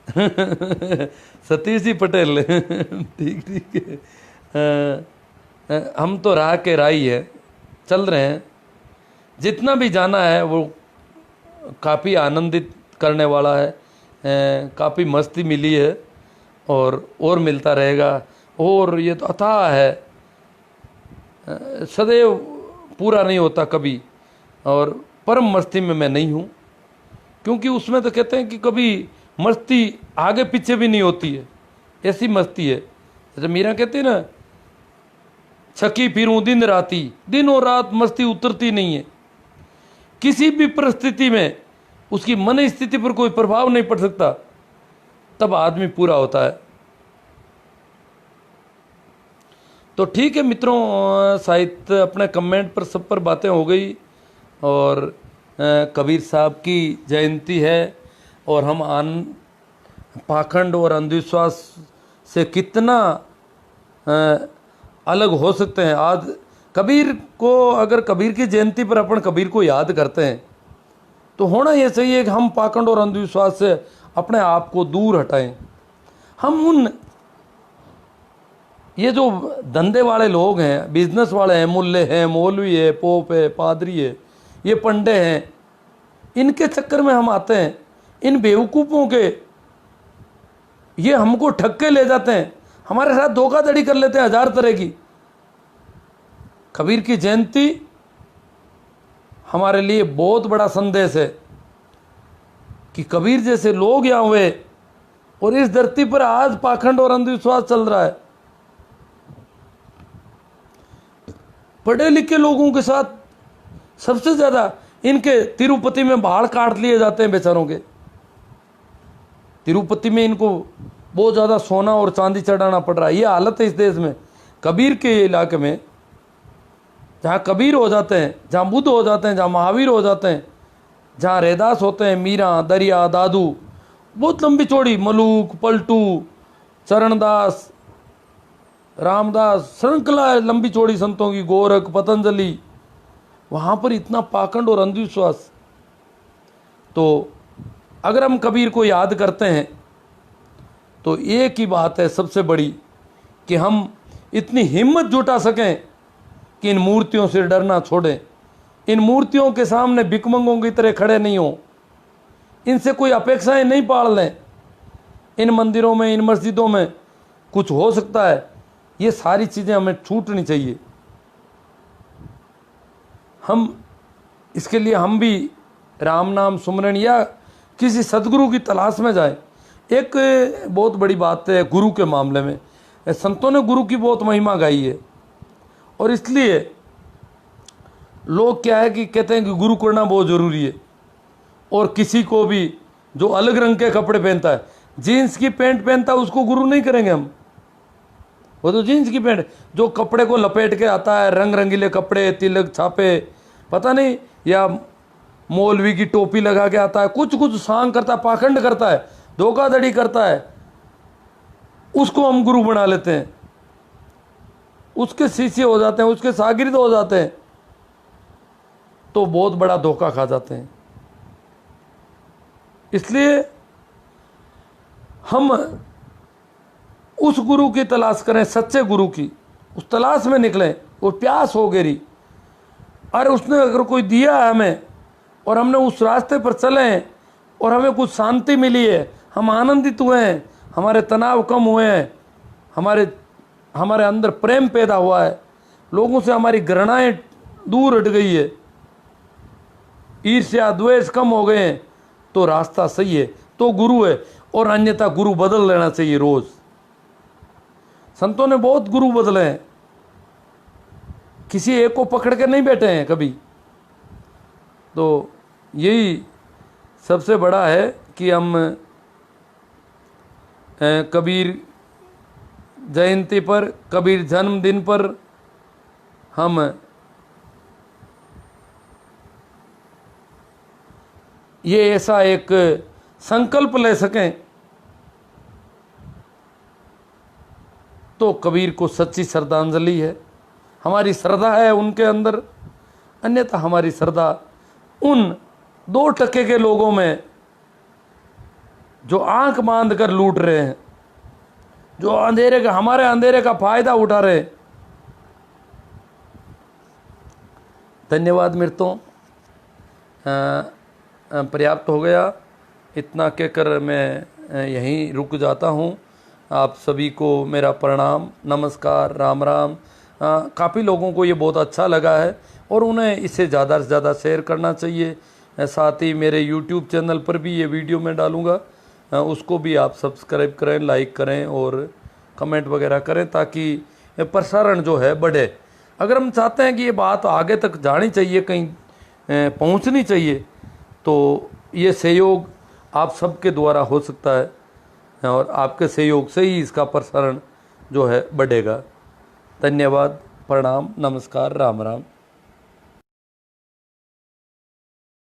सतीश जी पटेल। ठीक ठीक है। हम तो राह के राही है, चल रहे हैं। जितना भी जाना है वो काफ़ी आनंदित करने वाला है, काफ़ी मस्ती मिली है और मिलता रहेगा। और ये तो अथाह है, सदैव पूरा नहीं होता कभी। और परम मस्ती में मैं नहीं हूँ, क्योंकि उसमें तो कहते हैं कि कभी मस्ती आगे पीछे भी नहीं होती है, ऐसी मस्ती है। जैसे मीरा कहती है ना, छकी फिरूं दिन राती, दिन और रात मस्ती उतरती नहीं है। किसी भी परिस्थिति में उसकी मन स्थिति पर कोई प्रभाव नहीं पड़ सकता, तब आदमी पूरा होता है। तो ठीक है मित्रों, साहित्य अपने कमेंट पर सब पर बातें हो गई। और कबीर साहब की जयंती है, और हम पाखंड और अंधविश्वास से कितना अलग हो सकते हैं। आज कबीर को, अगर कबीर की जयंती पर अपन कबीर को याद करते हैं, तो होना ये चाहिए कि हम पाखंड और अंधविश्वास से अपने आप को दूर हटाएं। हम उन ये जो धंधे वाले लोग हैं, बिजनेस वाले हैं, मुल्ले हैं, मौलवी है, पोप है, पादरी है, ये पंडे हैं, इनके चक्कर में हम आते हैं। इन बेवकूफ़ों के ये हमको ठग के ले जाते हैं, हमारे साथ धोखाधड़ी कर लेते हैं हजार तरह की। कबीर की जयंती हमारे लिए बहुत बड़ा संदेश है कि कबीर जैसे लोग यहाँ हुए, और इस धरती पर आज पाखंड और अंधविश्वास चल रहा है। पढ़े लिखे लोगों के साथ सबसे ज़्यादा इनके तिरुपति में बाल काट लिए जाते हैं बेचारों के। तिरुपति में इनको बहुत ज़्यादा सोना और चांदी चढ़ाना पड़ रहा है। ये हालत है इस देश में। कबीर के इलाके में जहाँ कबीर हो जाते हैं, जहाँ बुद्ध हो जाते हैं, जहाँ महावीर हो जाते हैं, जहाँ रैदास होते हैं, मीरा, दरिया, दादू, बहुत लंबी चौड़ी, मलूक, पलटू, चरणदास, रामदास, श्रृंखला है लंबी चौड़ी संतों की, गोरख, पतंजलि, वहाँ पर इतना पाखंड और अंधविश्वास। तो अगर हम कबीर को याद करते हैं तो एक ही बात है सबसे बड़ी, कि हम इतनी हिम्मत जुटा सकें कि इन मूर्तियों से डरना छोड़ें। इन मूर्तियों के सामने भिखमंगों की तरह खड़े नहीं हों, इनसे कोई अपेक्षाएं नहीं पाल लें। इन मंदिरों में, इन मस्जिदों में कुछ हो सकता है, ये सारी चीज़ें हमें छूटनी चाहिए। हम इसके लिए हम भी राम नाम सुमरण या किसी सदगुरु की तलाश में जाएं। एक बहुत बड़ी बात है गुरु के मामले में, संतों ने गुरु की बहुत महिमा गाई है, और इसलिए लोग क्या है कि कहते हैं कि गुरु करना बहुत ज़रूरी है। और किसी को भी जो अलग रंग के कपड़े पहनता है, जीन्स की पैंट पहनता है, उसको गुरु नहीं करेंगे हम। वो तो जीन्स की पैंट, जो कपड़े को लपेट के आता है, रंग रंगीले कपड़े, तिलक छापे, पता नहीं, या मौलवी की टोपी लगा के आता है, कुछ कुछ सांग करता है, पाखंड करता है, धोखाधड़ी करता है, उसको हम गुरु बना लेते हैं, उसके शिष्य हो जाते हैं, उसके शागिर्द हो जाते हैं, तो बहुत बड़ा धोखा खा जाते हैं। इसलिए हम उस गुरु की तलाश करें, सच्चे गुरु की, उस तलाश में निकलें। वो प्यास हो गई, अरे उसने अगर कोई दिया है हमें, और हमने उस रास्ते पर चले और हमें कुछ शांति मिली है, हम आनंदित हुए हैं, हमारे तनाव कम हुए हैं, हमारे अंदर प्रेम पैदा हुआ है, लोगों से हमारी घृणाएं दूर हट गई है, ईर्ष्या द्वेष कम हो गए हैं, तो रास्ता सही है, तो गुरु है। और अन्यथा गुरु बदल लेना चाहिए रोज। संतों ने बहुत गुरु बदले हैं, किसी एक को पकड़ के नहीं बैठे हैं कभी। तो यही सबसे बड़ा है कि हम कबीर जयंती पर, कबीर जन्मदिन पर हम ये ऐसा एक संकल्प ले सकें, तो कबीर को सच्ची श्रद्धांजलि है। हमारी श्रद्धा है उनके अंदर, अन्यथा हमारी श्रद्धा उन 2% के लोगों में जो आंख बांध कर लूट रहे हैं, जो अंधेरे का, हमारे अंधेरे का फायदा उठा रहे हैं। धन्यवाद मित्रों, पर्याप्त हो गया। इतना कहकर मैं यहीं रुक जाता हूँ। आप सभी को मेरा प्रणाम, नमस्कार, राम राम। काफ़ी लोगों को ये बहुत अच्छा लगा है और उन्हें इसे ज़्यादा से ज़्यादा शेयर करना चाहिए। साथ ही मेरे YouTube चैनल पर भी ये वीडियो मैं डालूँगा, उसको भी आप सब्सक्राइब करें, लाइक करें और कमेंट वगैरह करें, ताकि प्रसारण जो है बढ़े। अगर हम चाहते हैं कि ये बात आगे तक जानी चाहिए, कहीं पहुंचनी चाहिए, तो ये सहयोग आप सबके द्वारा हो सकता है और आपके सहयोग से ही इसका प्रसारण जो है बढ़ेगा। धन्यवाद, प्रणाम, नमस्कार, राम राम।